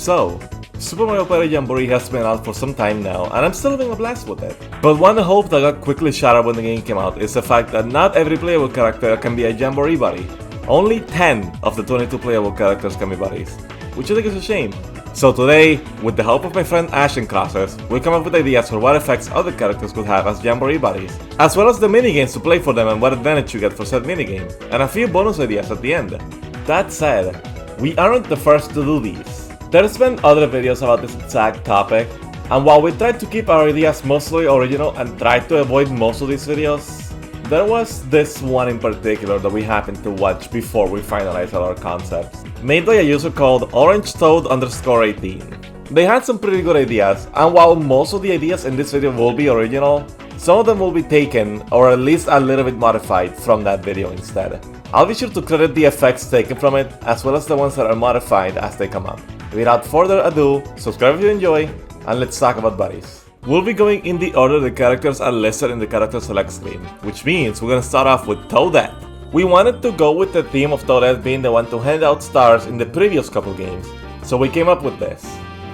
So, Super Mario Party Jamboree has been out for some time now, and I'm still having a blast with it. But one hope that got quickly shattered when the game came out is the fact that not every playable character can be a Jamboree buddy. Only 10 of the 22 playable characters can be buddies, which I think is a shame. So today, with the help of my friend Ash and Crosses, we'll come up with ideas for what effects other characters could have as Jamboree buddies, as well as the minigames to play for them and what advantage you get for said minigame, and a few bonus ideas at the end. That said, we aren't the first to do these. There's been other videos about this exact topic, and while we tried to keep our ideas mostly original and tried to avoid most of these videos, there was this one in particular that we happened to watch before we finalized our concepts, made by a user called OrangeToad_18. They had some pretty good ideas, and while most of the ideas in this video will be original, some of them will be taken, or at least a little bit modified, from that video instead. I'll be sure to credit the effects taken from it, as well as the ones that are modified as they come up. Without further ado, subscribe if you enjoy, and let's talk about buddies. We'll be going in the order the characters are listed in the character select screen, which means we're gonna start off with Toadette. We wanted to go with the theme of Toadette being the one to hand out stars in the previous couple games, so we came up with this.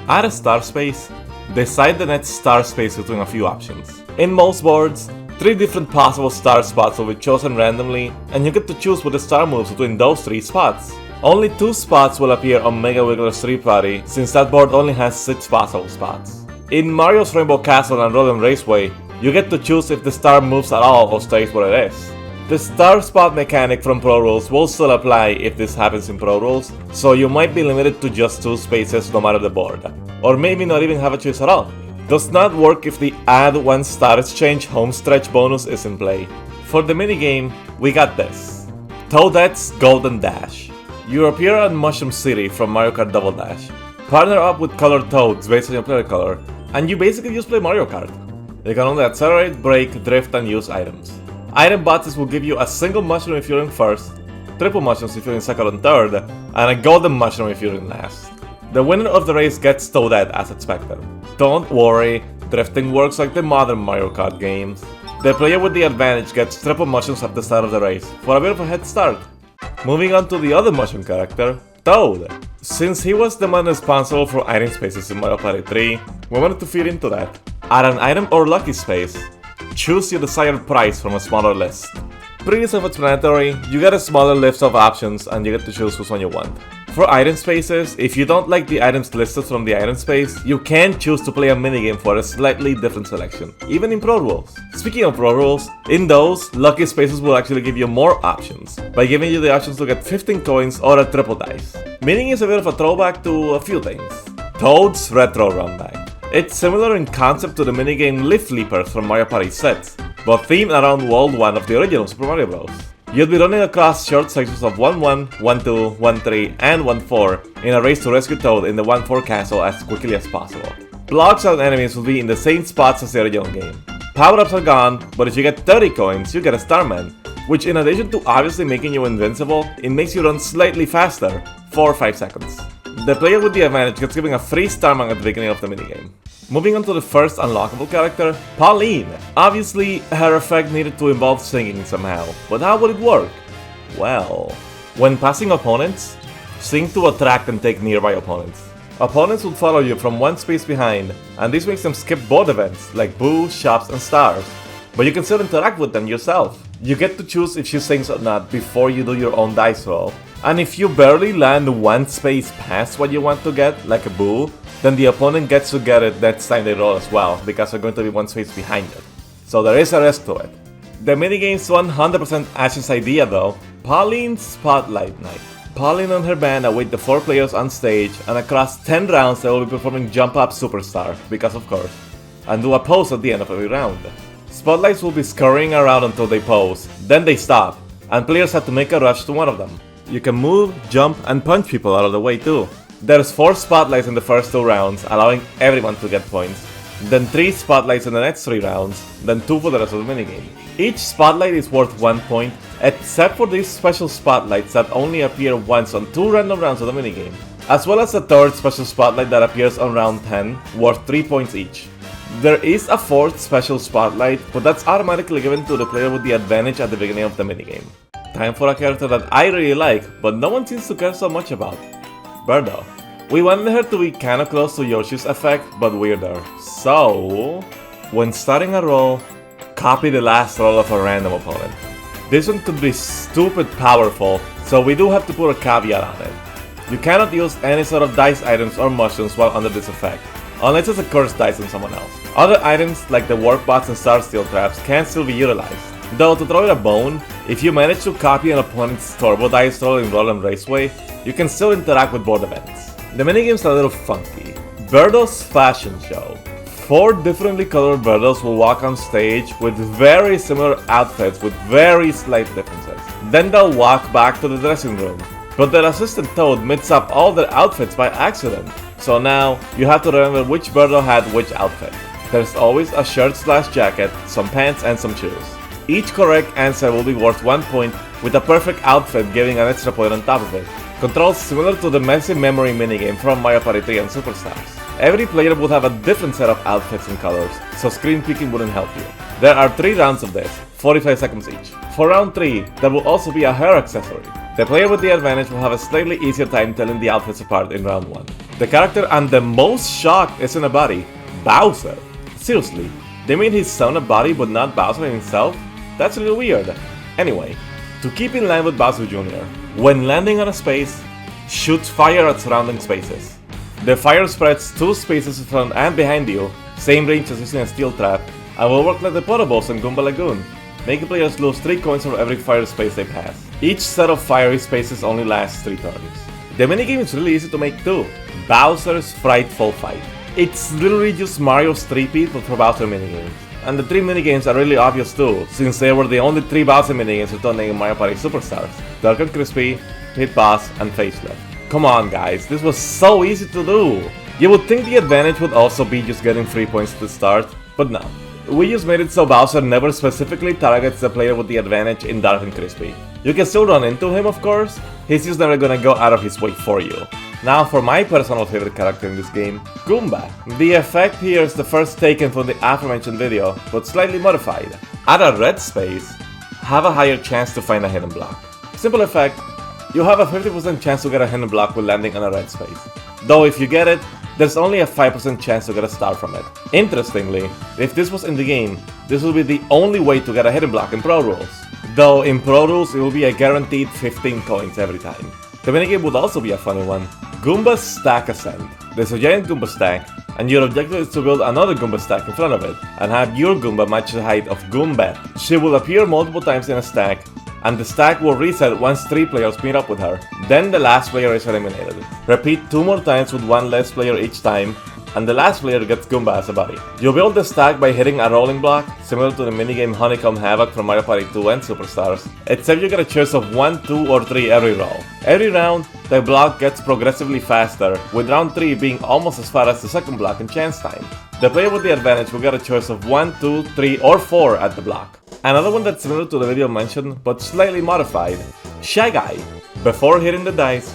Add a star space, decide the next star space between a few options. In most boards, 3 different possible star spots will be chosen randomly, and you get to choose what the star moves between those 3 spots. Only 2 spots will appear on Mega Wiggler's 3 Party, since that board only has 6 possible spots. In Mario's Rainbow Castle and Road and Raceway, you get to choose if the star moves at all or stays where it is. The star spot mechanic from Pro Rules will still apply if this happens in Pro Rules, so you might be limited to just 2 spaces no matter the board, or maybe not even have a choice at all. Does not work if the add 1 star exchange homestretch bonus is in play. For the minigame, we got this. Toadette's Golden Dash. You appear on Mushroom City from Mario Kart Double Dash. Partner up with colored toads based on your player color, and you basically just play Mario Kart. You can only accelerate, brake, drift, and use items. Item boxes will give you a single mushroom if you're in first, triple mushrooms if you're in second and third, and a golden mushroom if you're in last. The winner of the race gets Toadette as expected. Don't worry, drifting works like the modern Mario Kart games. The player with the advantage gets triple mushrooms at the start of the race, for a bit of a head start. Moving on to the other mushroom character, Toad. Since he was the man responsible for item spaces in Mario Party 3, we wanted to fit into that. Add an item or lucky space. Choose your desired price from a smaller list. Pretty self-explanatory, you get a smaller list of options and you get to choose which one you want. For item spaces, if you don't like the items listed from the item space, you can choose to play a minigame for a slightly different selection, even in Pro Rules. Speaking of Pro Rules, in those, lucky spaces will actually give you more options, by giving you the options to get 15 coins or a triple dice. Meaning is a bit of a throwback to a few things. Toad's Retro Runback. It's similar in concept to the minigame Leaf Leapers from Mario Party sets, but themed around World 1 of the original Super Mario Bros. You'll be running across short sections of 1-1, 1-2, 1-3, and 1-4 in a race to rescue Toad in the 1-4 castle as quickly as possible. Blocks and enemies will be in the same spots as the original game. Power-ups are gone, but if you get 30 coins, you get a Starman, which in addition to obviously making you invincible, it makes you run slightly faster, 4 or 5 seconds. The player with the advantage gets given a free Starman at the beginning of the minigame. Moving on to the first unlockable character, Pauline. Obviously, her effect needed to involve singing somehow, but how would it work? Well, when passing opponents, sing to attract and take nearby opponents. Opponents will follow you from one space behind, and this makes them skip both events, like Boo, Shops, and Stars. But you can still interact with them yourself. You get to choose if she sings or not before you do your own dice roll. And if you barely land one space past what you want to get, like a Boo, then the opponent gets to get it next time they roll as well, because they're going to be one space behind it. So there is a risk to it. The minigame's 100% Ash's idea though, Pauline's Spotlight Night. Pauline and her band await the 4 players on stage, and across 10 rounds they will be performing Jump Up Superstar, because of course, and do a pose at the end of every round. Spotlights will be scurrying around until they pose, then they stop, and players have to make a rush to one of them. You can move, jump, and punch people out of the way too. There's 4 spotlights in the first 2 rounds, allowing everyone to get points, then 3 spotlights in the next 3 rounds, then 2 for the rest of the minigame. Each spotlight is worth 1 point, except for these special spotlights that only appear once on 2 random rounds of the minigame, as well as the 3rd special spotlight that appears on round 10, worth 3 points each. There is a 4th special spotlight, but that's automatically given to the player with the advantage at the beginning of the minigame. Time for a character that I really like, but no one seems to care so much about. Birdo. We wanted her to be kinda close to Yoshi's effect, but weirder. So, when starting a roll, copy the last roll of a random opponent. This one could be stupid powerful, so we do have to put a caveat on it. You cannot use any sort of dice items or mushrooms while under this effect, unless it's a cursed dice on someone else. Other items like the warp bots and star steel traps can still be utilized. Though to throw it a bone, if you manage to copy an opponent's turbo dice roll in Roll and Raceway, you can still interact with board events. The minigames are a little funky. Birdo's fashion show. 4 differently colored Birdos will walk on stage with very similar outfits with very slight differences. Then they'll walk back to the dressing room. But their assistant Toad mixed up all their outfits by accident. So now, you have to remember which Birdo had which outfit. There's always a shirt/jacket, some pants and some shoes. Each correct answer will be worth 1 point, with a perfect outfit giving an extra point on top of it. Controls similar to the messy memory minigame from Mario Party 3 and Superstars. Every player would have a different set of outfits and colors, so screen peeking wouldn't help you. There are 3 rounds of this, 45 seconds each. For round 3, there will also be a hair accessory. The player with the advantage will have a slightly easier time telling the outfits apart in round 1. The character I'm the most shocked isn't a body, Bowser. Seriously, they made his son a body but not Bowser himself? That's a little weird. Anyway, to keep in line with Bowser Jr., when landing on a space, shoot fire at surrounding spaces. The fire spreads 2 spaces in front and behind you, same range as using a steel trap, and will work like the potables in Goomba Lagoon, making players lose 3 coins for every fire space they pass. Each set of fiery spaces only lasts 3 turns. The minigame is really easy to make too, Bowser's Frightful Fight. It's literally just Mario's 3-peat but for Bowser minigames. And the 3 minigames are really obvious too, since they were the only 3 Bowser minigames returning in Mario Party Superstars: Dark and Crispy, Hit Boss, and Facelift. Come on guys, this was so easy to do! You would think the advantage would also be just getting 3 points to start, but no. We just made it so Bowser never specifically targets the player with the advantage in Dark and Crispy. You can still run into him of course, he's just never gonna go out of his way for you. Now for my personal favorite character in this game, Goomba. The effect here is the first taken from the aforementioned video, but slightly modified. At a red space, have a higher chance to find a hidden block. Simple effect, you have a 50% chance to get a hidden block when landing on a red space. Though if you get it, there's only a 5% chance to get a star from it. Interestingly, if this was in the game, this would be the only way to get a hidden block in Pro Rules. Though in Pro Rules it will be a guaranteed 15 coins every time. The minigame would also be a funny one. Goomba's Stack Ascent. There's a giant Goomba stack, and your objective is to build another Goomba stack in front of it, and have your Goomba match the height of Goombette. She will appear multiple times in a stack, and the stack will reset once 3 players meet up with her. Then the last player is eliminated. Repeat 2 more times with 1 less player each time, and the last player gets Goomba as a buddy. You build the stack by hitting a rolling block, similar to the minigame Honeycomb Havoc from Mario Party 2 and Superstars, except you get a choice of 1, 2, or 3 every roll. Every round, the block gets progressively faster, with round 3 being almost as far as the second block in chance time. The player with the advantage will get a choice of 1, 2, 3, or 4 at the block. Another one that's similar to the video mentioned, but slightly modified, Shy Guy. Before hitting the dice,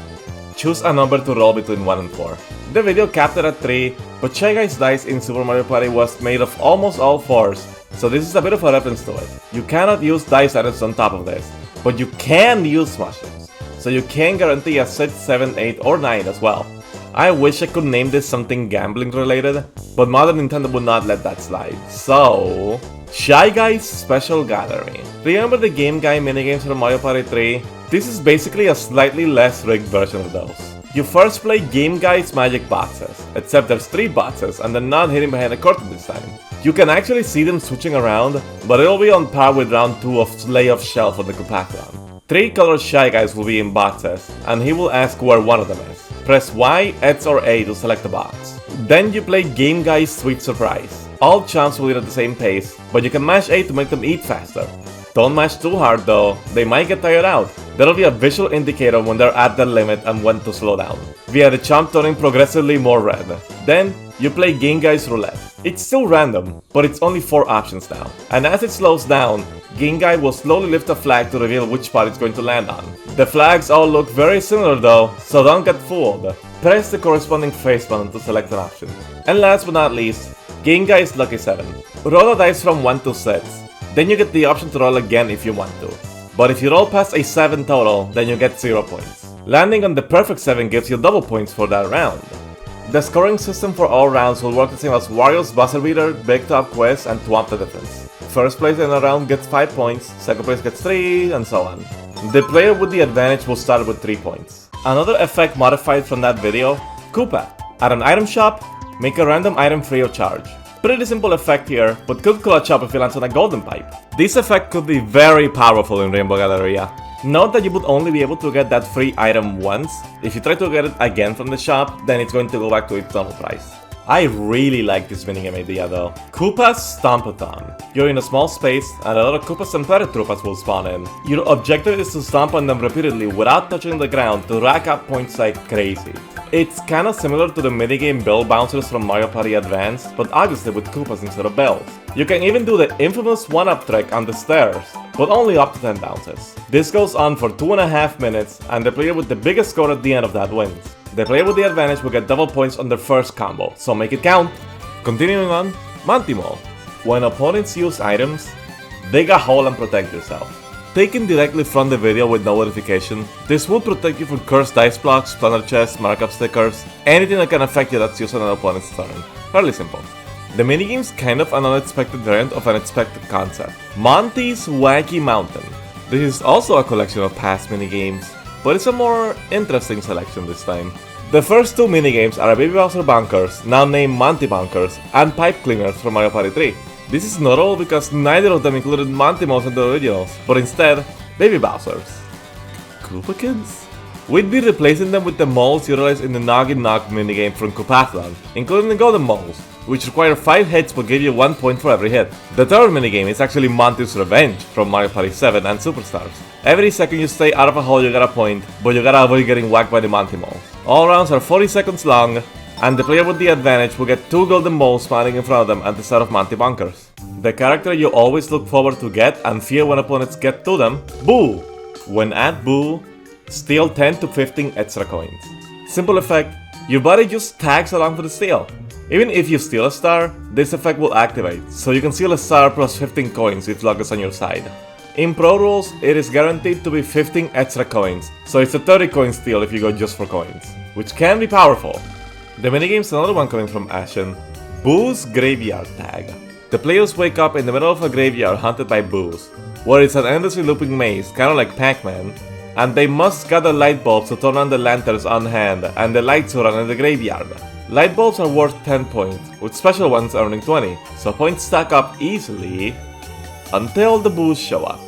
choose a number to roll between 1 and 4. The video capped it at 3, but Shy Guy's dice in Super Mario Party was made of almost all 4s, so this is a bit of a reference to it. You cannot use dice items on top of this, but you can use mushrooms, so you can guarantee a 6, 7, 8, or 9 as well. I wish I could name this something gambling related, but modern Nintendo would not let that slide, so... Shy Guy's Special Gathering. Remember the Game Guy minigames from Mario Party 3? This is basically a slightly less rigged version of those. You first play Game Guy's magic boxes, except there's 3 boxes and they're not hidden behind a curtain this time. You can actually see them switching around, but it'll be on par with round 2 of Slay of Shelf on the Koopa Troopa. 3 colored Shy Guys will be in boxes, and he will ask where one of them is. Press Y, X or A to select the box. Then you play Game Guy's Sweet Surprise. All chomps will eat at the same pace, but you can mash A to make them eat faster. Don't mash too hard though, they might get tired out. There'll be a visual indicator when they're at their limit and when to slow down, via the chomp turning progressively more red. Then, you play Game Guy's Roulette. It's still random, but it's only 4 options now. And as it slows down, Game Guy will slowly lift a flag to reveal which spot it's going to land on. The flags all look very similar though, so don't get fooled. Press the corresponding face button to select an option. And last but not least, Game Guy's Lucky 7. Roll a dice from 1 to 6, then you get the option to roll again if you want to. But if you roll past a 7 total, then you get 0 points. Landing on the perfect 7 gives you double points for that round. The scoring system for all rounds will work the same as Wario's Buzzer Beater, Big Top Quest, and Twamp the Difference. First place in a round gets 5 points, second place gets 3, and so on. The player with the advantage will start with 3 points. Another effect modified from that video, Koopa. At an item shop, make a random item free of charge. Pretty simple effect here, but could clutch up if it lands on a golden pipe. This effect could be very powerful in Rainbow Galleria. Note that you would only be able to get that free item once. If you try to get it again from the shop, then it's going to go back to its normal price. I really like this minigame idea though. Koopa's Stompathon. You're in a small space and a lot of Koopas and Koopa Troopas will spawn in. Your objective is to stomp on them repeatedly without touching the ground to rack up points like crazy. It's kinda similar to the minigame Bell Bouncers from Mario Party Advance, but obviously with Koopas instead of bells. You can even do the infamous one-up trick on the stairs, but only up to 10 bounces. This goes on for 2.5 minutes, and the player with the biggest score at the end of that wins. The player with the advantage will get double points on their first combo, so make it count. Continuing on, Monty Mole. When opponents use items, dig a hole and protect yourself. Taken directly from the video with no notification, this will protect you from cursed dice blocks, splinter chests, markup stickers, anything that can affect you that's used on an opponent's turn. Fairly simple. The minigame's kind of an unexpected variant of an expected concept. Monty's Wacky Mountain. This is also a collection of past minigames, but it's a more interesting selection this time. The first 2 minigames are Baby Bowser Bonkers, now named Monty Bonkers, and Pipe Cleaners from Mario Party 3. This is notable because neither of them included Monty Moles in the originals, but instead, Baby Bowsers. Koopa Kids? We'd be replacing them with the moles utilized in the Noggin Knock minigame from Koopathlon, including the Golden Moles, which require 5 hits but give you 1 point for every hit. The third minigame is actually Monty's Revenge from Mario Party 7 and Superstars. Every second you stay out of a hole you get a point, but you gotta avoid getting whacked by the Monty Mole. All rounds are 40 seconds long, and the player with the advantage will get 2 golden moles spawning in front of them at the start of Monty Bonkers. The character you always look forward to get and fear when opponents get to them, Boo! When at Boo, steal 10 to 15 extra coins. Simple effect, your body just tags along for the steal. Even if you steal a star, this effect will activate, so you can steal a star plus 15 coins if luck is on your side. In Pro Rules, it is guaranteed to be 15 extra coins, so it's a 30 coin steal if you go just for coins, which can be powerful. The minigame's another one coming from Ashen, Boo's Graveyard Tag. The players wake up in the middle of a graveyard haunted by boos, where it's an endlessly looping maze, kinda like Pac-Man, and they must gather light bulbs to turn on the lanterns on hand and the lights to run in the graveyard. Light bulbs are worth 10 points, with special ones earning 20, so points stack up easily until the boos show up.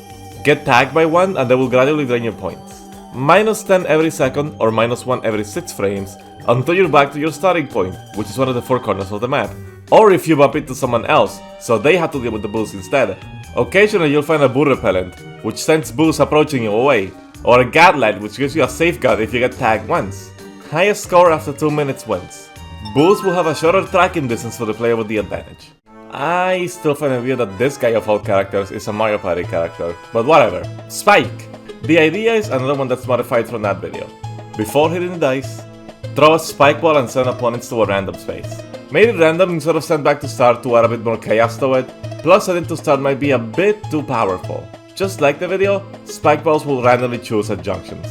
Get tagged by one and they will gradually drain your points. Minus 10 every second or minus 1 every 6 frames until you're back to your starting point, which is one of the 4 corners of the map. Or if you bump into someone else, so they have to deal with the boos instead. Occasionally you'll find a boo repellent, which sends boos approaching you away, or a Gatlight, which gives you a safeguard if you get tagged once. Highest score after 2 minutes wins. Boos will have a shorter tracking distance for the player with the advantage. I still find it weird that this guy of all characters is a Mario Party character, but whatever. Spike! The idea is another one that's modified from that video. Before hitting the dice, throw a spike ball and send opponents to a random space. Made it random instead of send back to start to add a bit more chaos to it, plus setting to start might be a bit too powerful. Just like the video, spike balls will randomly choose at junctions.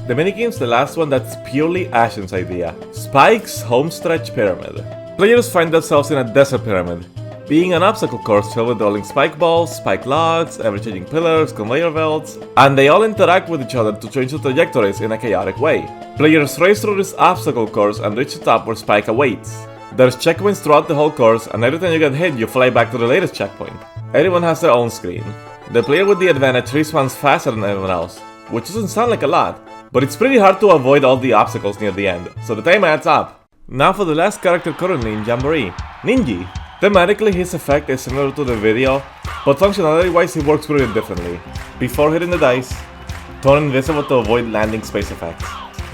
The minigame's the last one that's purely Ashen's idea, Spike's Homestretch Pyramid. Players find themselves in a desert pyramid, being an obstacle course filled with rolling spike balls, spike logs, ever-changing pillars, conveyor belts, and they all interact with each other to change the trajectories in a chaotic way. Players race through this obstacle course and reach the top where Spike awaits. There's checkpoints throughout the whole course, and every time you get hit, you fly back to the latest checkpoint. Everyone has their own screen. The player with the advantage respawns faster than everyone else, which doesn't sound like a lot, but it's pretty hard to avoid all the obstacles near the end, so the time adds up. Now for the last character currently in Jamboree, Ninji. Thematically, his effect is similar to the video, but functionality-wise he works pretty differently. Before hitting the dice, turn invisible to avoid landing space effects.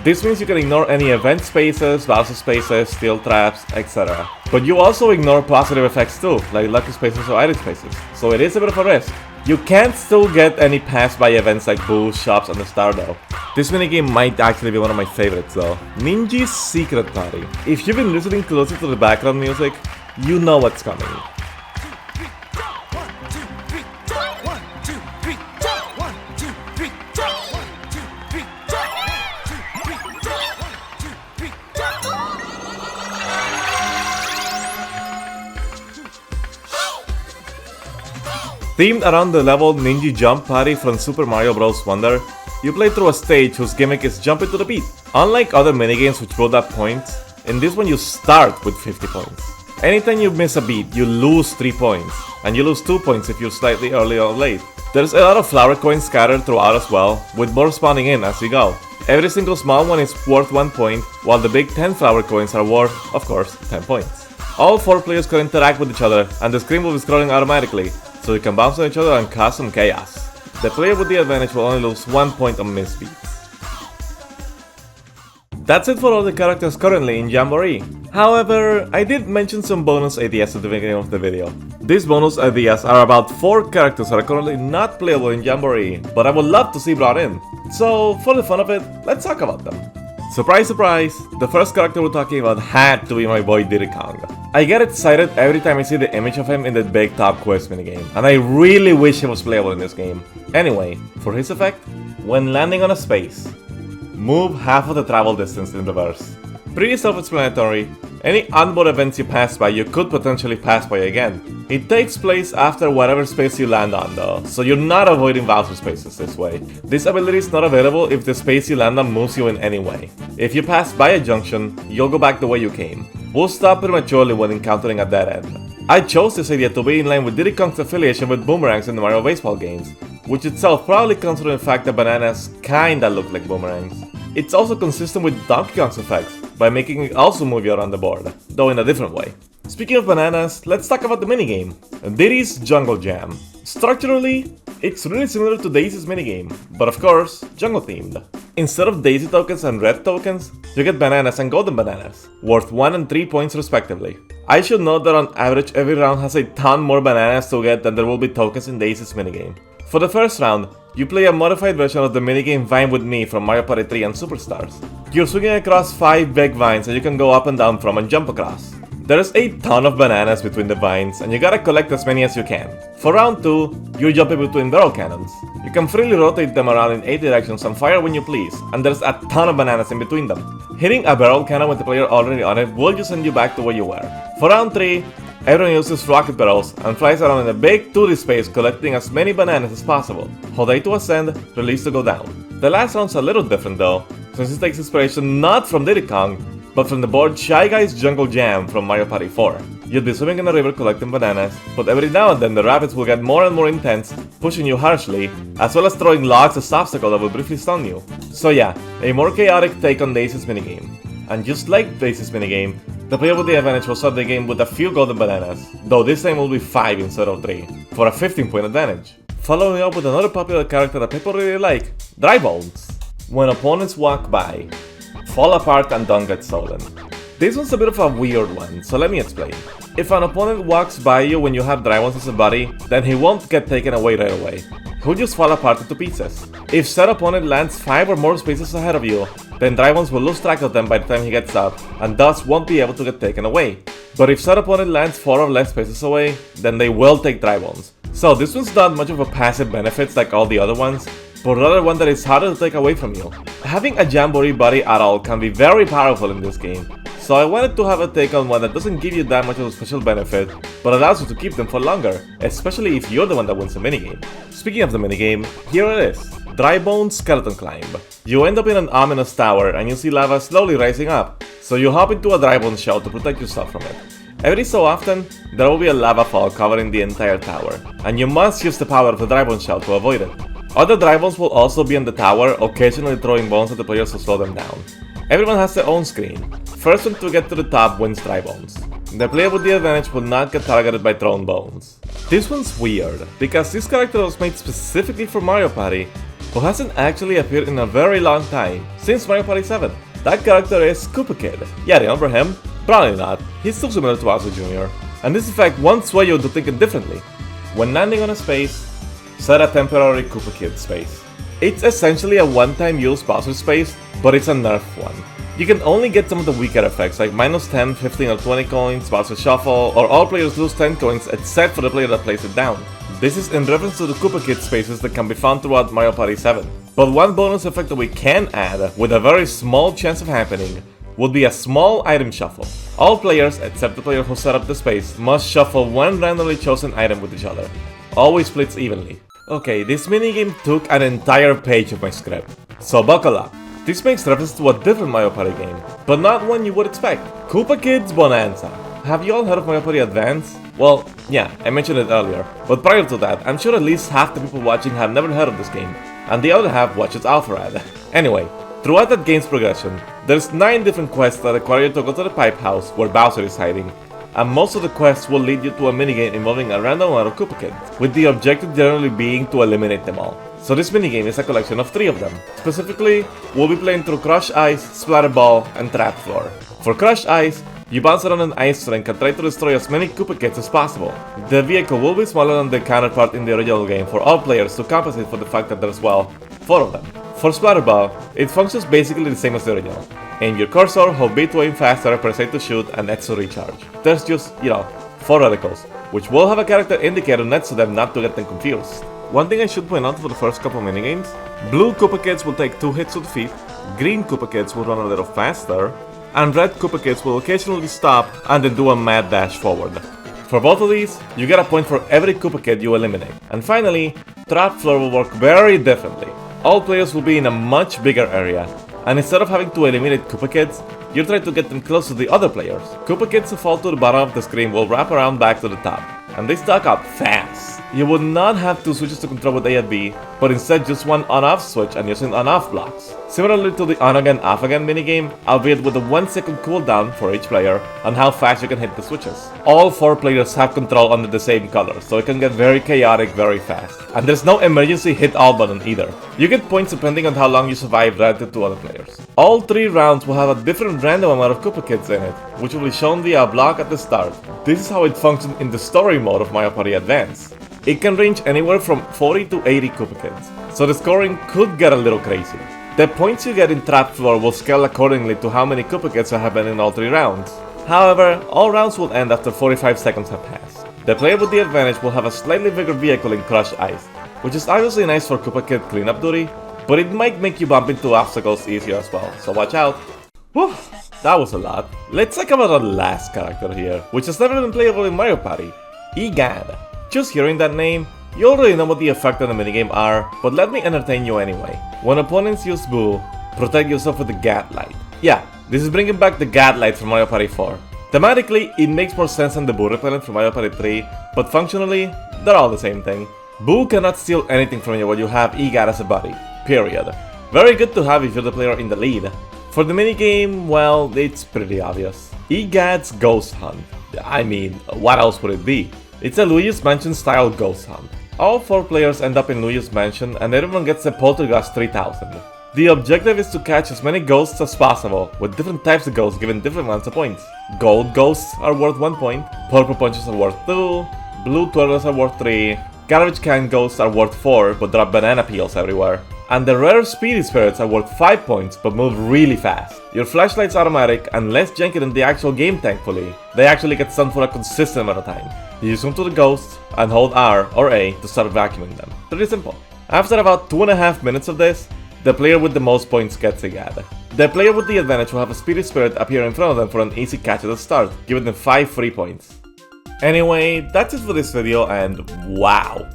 This means you can ignore any event spaces, Bowser spaces, steel traps, etc. But you also ignore positive effects too, like lucky spaces or item spaces, so it is a bit of a risk. You can't still get any pass-by events like booths, shops, and the star though. This minigame might actually be one of my favorites though. Ninji's Secret Party. If you've been listening closely to the background music, you know what's coming. Themed around the level Ninji Jump Party from Super Mario Bros. Wonder, you play through a stage whose gimmick is jumping to the beat. Unlike other minigames which build up points, in this one you start with 50 points. Anytime you miss a beat, you lose 3 points, and you lose 2 points if you're slightly early or late. There's a lot of flower coins scattered throughout as well, with more spawning in as you go. Every single small one is worth 1 point, while the big 10 flower coins are worth, of course, 10 points. All 4 players can interact with each other, and the screen will be scrolling automatically, so you can bounce on each other and cause some chaos. The player with the advantage will only lose 1 point on missed beats. That's it for all the characters currently in Jamboree. However, I did mention some bonus ideas at the beginning of the video. These bonus ideas are about 4 characters that are currently not playable in Jamboree, but I would love to see brought in. So, for the fun of it, let's talk about them. Surprise, surprise, the first character we're talking about had to be my boy Diddy Kong. I get excited every time I see the image of him in the Big Top Quest minigame, and I really wish he was playable in this game. Anyway, for his effect, when landing on a space, move half of the travel distance in reverse. Pretty self-explanatory, any onboard events you pass by you could potentially pass by again. It takes place after whatever space you land on though, so you're not avoiding Bowser spaces this way. This ability is not available if the space you land on moves you in any way. If you pass by a junction, you'll go back the way you came. We'll stop prematurely when encountering a dead end. I chose this idea to be in line with Diddy Kong's affiliation with boomerangs in the Mario baseball games, which itself probably comes from the fact that bananas kinda look like boomerangs. It's also consistent with Donkey Kong's effects, by making it also move you around the board, though in a different way. Speaking of bananas, let's talk about the minigame, Diddy's Jungle Jam. Structurally, it's really similar to Daisy's minigame, but of course, jungle themed. Instead of Daisy tokens and red tokens, you get bananas and golden bananas, worth 1 and 3 points respectively. I should note that on average every round has a ton more bananas to get than there will be tokens in Daisy's minigame. For the first round, you play a modified version of the minigame Vine with Me from Mario Party 3 and Superstars. You're swinging across 5 big vines that you can go up and down from and jump across. There's a ton of bananas between the vines and you gotta collect as many as you can. For round 2, you're jumping between barrel cannons. You can freely rotate them around in 8 directions and fire when you please, and there's a ton of bananas in between them. Hitting a barrel cannon with the player already on it will just send you back to where you were. For round 3, everyone uses rocket barrels and flies around in a big 2D space collecting as many bananas as possible. Hold A to ascend, release to go down. The last round's a little different though, since it takes inspiration not from Diddy Kong, but from the board Shy Guy's Jungle Jam from Mario Party 4. You'll be swimming in a river collecting bananas, but every now and then the rapids will get more and more intense, pushing you harshly, as well as throwing logs as obstacles that will briefly stun you. So yeah, a more chaotic take on Daisy's minigame. And just like Daisy's minigame, the player with the advantage will start the game with a few golden bananas, though this time will be 5 instead of 3, for a 15-point advantage. Following up with another popular character that people really like, Dry Bones. When opponents walk by, fall apart and don't get stolen. This one's a bit of a weird one, so let me explain. If an opponent walks by you when you have Dry Bones as a buddy, then he won't get taken away right away. He'll just fall apart into pieces. If said opponent lands 5 or more spaces ahead of you, then Dry Bones will lose track of them by the time he gets up, and thus won't be able to get taken away. But if said opponent lands 4 or less spaces away, then they will take Dry Bones. So this one's not much of a passive benefit like all the other ones, but rather one that is harder to take away from you. Having a Jamboree buddy at all can be very powerful in this game, so I wanted to have a take on one that doesn't give you that much of a special benefit, but allows you to keep them for longer, especially if you're the one that wins the minigame. Speaking of the minigame, here it is, Dry Bones Skeleton Climb. You end up in an ominous tower and you see lava slowly rising up, so you hop into a Dry Bones shell to protect yourself from it. Every so often, there will be a lava fall covering the entire tower, and you must use the power of the Dry Bones shell to avoid it. Other Dry Bones will also be in the tower, occasionally throwing bones at the players to slow them down. Everyone has their own screen. First one to get to the top wins Dry Bones. The player with the advantage will not get targeted by thrown bones. This one's weird, because this character was made specifically for Mario Party, but hasn't actually appeared in a very long time, since Mario Party 7. That character is Koopa Kid. Yeah, remember him? Probably not, he's still similar to Bowser Jr. And this effect won't sway you into thinking differently. When landing on a space, set a temporary Koopa Kid space. It's essentially a one-time use Bowser space, but it's a nerf one. You can only get some of the weaker effects like minus 10, 15 or 20 coins, Bowser Shuffle, or all players lose 10 coins except for the player that plays it down. This is in reference to the Koopa Kid spaces that can be found throughout Mario Party 7. But one bonus effect that we can add, with a very small chance of happening, would be a small item shuffle. All players, except the player who set up the space, must shuffle one randomly chosen item with each other. always splits evenly. Okay, this minigame took an entire page of my script, so buckle up. This makes reference to a different Mario Party game, but not one you would expect. Koopa Kids Bonanza. Have you all heard of Mario Party Advance? Well, yeah, I mentioned it earlier, but prior to that, I'm sure at least half the people watching have never heard of this game, and the other half watch its alpha ad. Anyway, throughout that game's progression, there's 9 different quests that require you to go to the pipe house where Bowser is hiding, and most of the quests will lead you to a minigame involving a random amount of Koopa Kids, with the objective generally being to eliminate them all. So this minigame is a collection of 3 of them. Specifically, we'll be playing through Crush Ice, Splatter Ball, and Trap Floor. For Crush Ice, you bounce around an ice rink and try to destroy as many Koopa Kids as possible. The vehicle will be smaller than the counterpart in the original game for all players to compensate for the fact that there's, well, 4 of them. For Splatter Ball, it functions basically the same as the original. Aim your cursor, hold B to aim faster, press A to shoot, and X to recharge. There's just, 4 reticles, which will have a character indicator next to them not to get them confused. One thing I should point out for the first couple minigames, blue Koopa Kids will take 2 hits to defeat, green Koopa Kids will run a little faster, and red Koopa Kids will occasionally stop and then do a mad dash forward. For both of these, you get a point for every Koopa Kid you eliminate. And finally, Trap Floor will work very differently. All players will be in a much bigger area, and instead of having to eliminate Koopa Kids, you try to get them close to the other players. Koopa Kids who fall to the bottom of the screen will wrap around back to the top, and they stack up fast. You would not have 2 switches to control with A and B, but instead just one on-off switch and using on-off blocks. Similarly to the on-again, off-again minigame, albeit with a 1-second cooldown for each player on how fast you can hit the switches. All 4 players have control under the same color, so it can get very chaotic very fast. And there's no emergency hit all button either. You get points depending on how long you survive relative to other players. All 3 rounds will have a different random amount of Koopa Kids in it, which will be shown via a block at the start. This is how it functions in the story mode of Mario Party Advance. It can range anywhere from 40 to 80 Koopa Kids, so the scoring could get a little crazy. The points you get in Trap Floor will scale accordingly to how many Koopa Kids have been in all 3 rounds. However, all rounds will end after 45 seconds have passed. The player with the advantage will have a slightly bigger vehicle in Crush Ice, which is obviously nice for Koopa Kid cleanup duty, but it might make you bump into obstacles easier as well, so watch out. Whew, that was a lot. Let's talk about our last character here, which has never been playable in Mario Party, Egad. Just hearing that name, you already know what the effects on the minigame are, but let me entertain you anyway. When opponents use Boo, protect yourself with the Gat Light. Yeah, this is bringing back the Gat Light from Mario Party 4. Thematically, it makes more sense than the Boo repellent from Mario Party 3, but functionally, they're all the same thing. Boo cannot steal anything from you while you have Egad as a buddy, period. Very good to have if you're the player in the lead. For the minigame, well, it's pretty obvious. Egad's Ghost Hunt. I mean, what else would it be? It's a Luigi's Mansion style ghost hunt. All 4 players end up in Luigi's Mansion and everyone gets a Poltergust 3000. The objective is to catch as many ghosts as possible, with different types of ghosts given different amounts of points. Gold ghosts are worth 1 point, purple punches are worth 2, blue twirlers are worth 3, garbage can ghosts are worth 4 but drop banana peels everywhere, and the rare speedy spirits are worth 5 points but move really fast. Your flashlight's automatic and less janky than the actual game thankfully. They actually get stunned for a consistent amount of time. You zoom to the ghosts and hold R or A to start vacuuming them. Pretty simple. After about 2.5 minutes of this, the player with the most points gets Egad. The player with the advantage will have a speedy spirit appear in front of them for an easy catch at the start, giving them 5 free points. Anyway, that's it for this video and wow!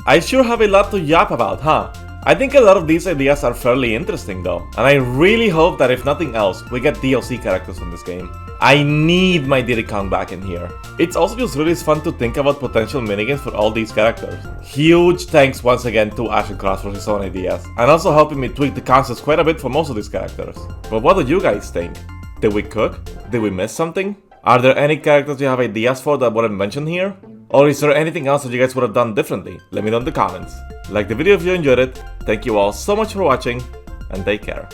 I sure have a lot to yap about, huh? I think a lot of these ideas are fairly interesting though, and I really hope that if nothing else, we get DLC characters in this game. I need my Diddy Kong back in here. It's also just really fun to think about potential minigames for all these characters. Huge thanks once again to Ashen Cross for his own ideas, and also helping me tweak the concepts quite a bit for most of these characters. But what do you guys think? Did we cook? Did we miss something? Are there any characters you have ideas for that weren't mentioned here? Or is there anything else that you guys would have done differently? Let me know in the comments. Like the video if you enjoyed it, thank you all so much for watching, and take care.